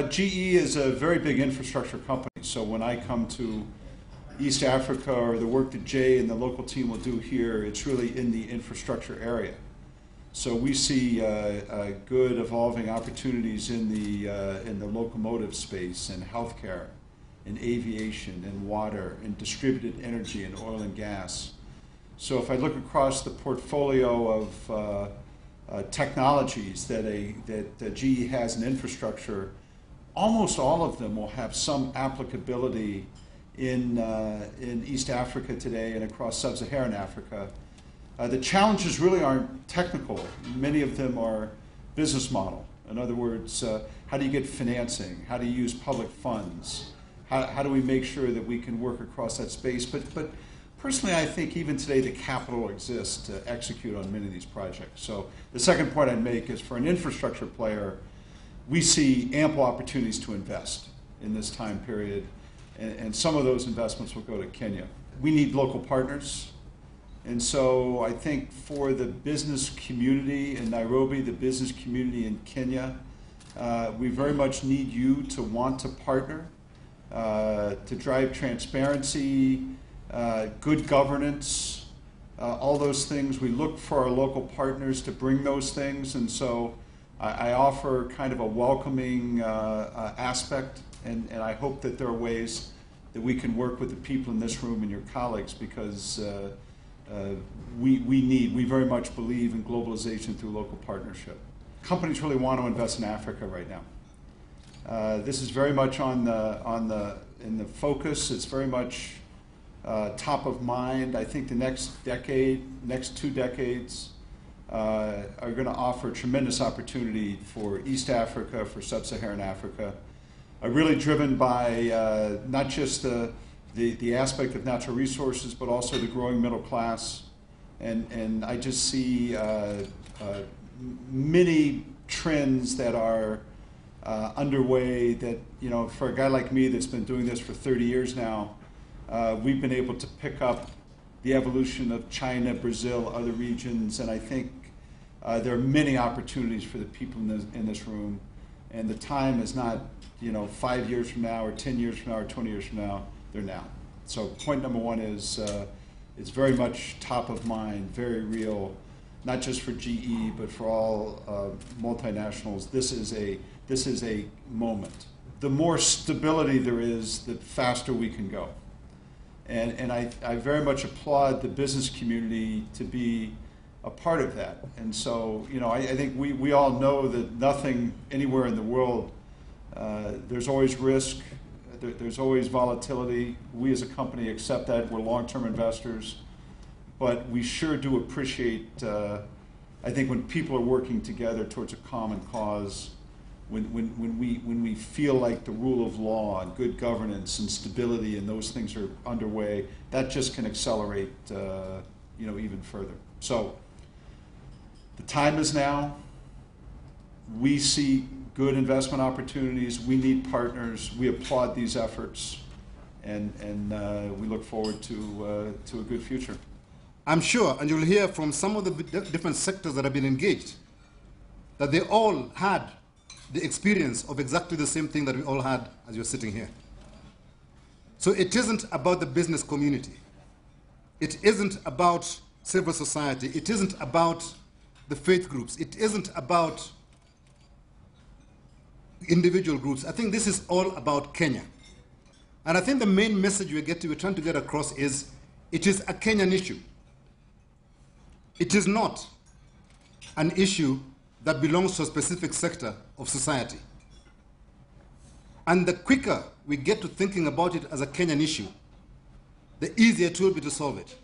GE is a very big infrastructure company, so when I come to East Africa or the work that Jay and the local team will do here, it's really in the infrastructure area. So we see good evolving opportunities in the locomotive space, and healthcare, in aviation, in water, in distributed energy, and oil and gas. So if I look across the portfolio of technologies that GE has in infrastructure, almost all of them will have some applicability in East Africa today and across sub-Saharan Africa. The challenges really aren't technical. Many of them are business model. In other words, how do you get financing? How do you use public funds? How do we make sure that we can work across that space? But personally, I think even today the capital exists to execute on many of these projects. So the second point I'd make is, for an infrastructure player, we see ample opportunities to invest in this time period, and some of those investments will go to Kenya. We need local partners, and so I think for the business community in Nairobi, the business community in Kenya, we very much need you to want to partner, to drive transparency, good governance, all those things. We look for our local partners to bring those things, and so I offer kind of a welcoming aspect, and I hope that there are ways that we can work with the people in this room and your colleagues, because we very much believe in globalization through local partnership. Companies really want to invest in Africa right now. This is very much in the focus. It's very much top of mind. I think the next decade, next 2 decades, are going to offer tremendous opportunity for East Africa, for sub-Saharan Africa, really driven by not just the aspect of natural resources, but also the growing middle class. And I just see many trends that are underway that, for a guy like me that's been doing this for 30 years now, we've been able to pick up the evolution of China, Brazil, other regions, and I think there are many opportunities for the people in this room, and the time is not 5 years from now or 10 years from now or 20 years from now. They're now. So point number one is it's very much top of mind, very real, not just for GE but for all multinationals. This is a moment. The more stability there is, the faster we can go. And I very much applaud the business community to be a part of that. And so, I think we all know that nothing anywhere in the world, there's always risk, there's always volatility. We as a company accept that. We're long-term investors. But we sure do appreciate, I think, when people are working together towards a common cause, when we feel like the rule of law and good governance and stability and those things are underway, that just can accelerate even further. So the time is now. We see good investment opportunities. We need partners. We applaud these efforts, and we look forward to a good future. I'm sure, and you'll hear from some of the different sectors that have been engaged, that they all had the experience of exactly the same thing that we all had as you're sitting here. So it isn't about the business community. It isn't about civil society. It isn't about the faith groups. It isn't about individual groups. I think this is all about Kenya. And I think the main message we're trying to get across is it is a Kenyan issue. It is not an issue that belongs to a specific sector of society. And the quicker we get to thinking about it as a Kenyan issue, the easier it will be to solve it.